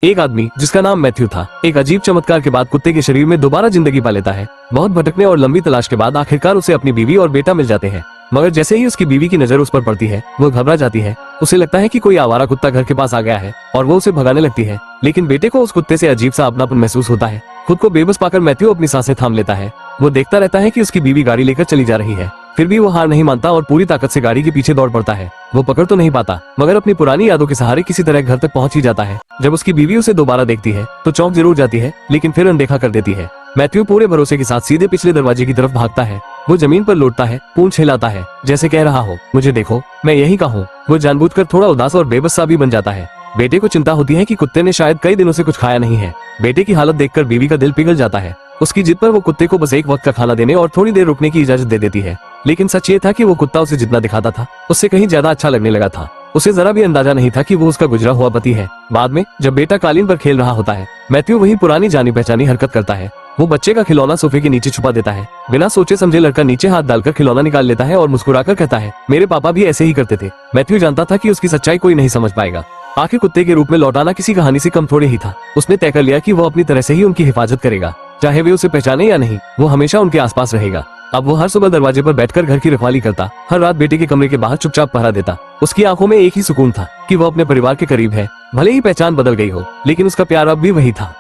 एक आदमी जिसका नाम मैथ्यू था, एक अजीब चमत्कार के बाद कुत्ते के शरीर में दोबारा जिंदगी पा लेता है। बहुत भटकने और लंबी तलाश के बाद आखिरकार उसे अपनी बीवी और बेटा मिल जाते हैं। मगर जैसे ही उसकी बीवी की नजर उस पर पड़ती है, वो घबरा जाती है। उसे लगता है कि कोई आवारा कुत्ता घर के पास आ गया है और वो उसे भगाने लगती है। लेकिन बेटे को उस कुत्ते से अजीब सा अपनापन महसूस होता है। खुद को बेबस पाकर मैथ्यू अपनी सांसें थाम लेता है। वो देखता रहता है कि उसकी बीवी गाड़ी लेकर चली जा रही है। फिर भी वो हार नहीं मानता और पूरी ताकत से गाड़ी के पीछे दौड़ पड़ता है। वो पकड़ तो नहीं पाता, मगर अपनी पुरानी यादों के सहारे किसी तरह घर तक पहुंच ही जाता है। जब उसकी बीवी उसे दोबारा देखती है तो चौंक जरूर जाती है, लेकिन फिर अनदेखा कर देती है। मैथ्यू पूरे भरोसे के साथ सीधे पिछले दरवाजे की तरफ भागता है। वो जमीन पर लौटता है, पूंछ हिलाता है, जैसे कह रहा हो, मुझे देखो, मैं यही का हूँ। वो जानबूझकर थोड़ा उदास और बेबस सा भी बन जाता है। बेटे को चिंता होती है कि कुत्ते ने शायद कई दिनों से कुछ खाया नहीं है। बेटे की हालत देखकर बीवी का दिल पिघल जाता है। उसकी जिद पर वो कुत्ते को बस एक वक्त का खाना देने और थोड़ी देर रुकने की इजाजत दे देती है। लेकिन सच ये था कि वो कुत्ता उसे जितना दिखाता था, उससे कहीं ज्यादा अच्छा लगने लगा था। उसे जरा भी अंदाजा नहीं था कि वो उसका गुजरा हुआ पति है। बाद में जब बेटा कालीन पर खेल रहा होता है, मैथ्यू वही पुरानी जानी पहचानी हरकत करता है। वो बच्चे का खिलौना सोफे के नीचे छुपा देता है। बिना सोचे समझे लड़का नीचे हाथ डालकर खिलौना निकाल लेता है और मुस्कुराकर कहता है, मेरे पापा भी ऐसे ही करते थे। मैथ्यू जानता था कि उसकी सच्चाई कोई नहीं समझ पाएगा। आखिर कुत्ते के रूप में लौटाना किसी कहानी से कम थोड़े ही था। उसने तय कर लिया कि वो अपनी तरह से ही उनकी हिफाजत करेगा, चाहे वे उसे पहचाने या नहीं। वो हमेशा उनके आसपास रहेगा। अब वो हर सुबह दरवाजे पर बैठकर घर की रखवाली करता, हर रात बेटे के कमरे के बाहर चुपचाप पहरा देता। उसकी आंखों में एक ही सुकून था कि वो अपने परिवार के करीब है। भले ही पहचान बदल गई हो, लेकिन उसका प्यार अब भी वही था।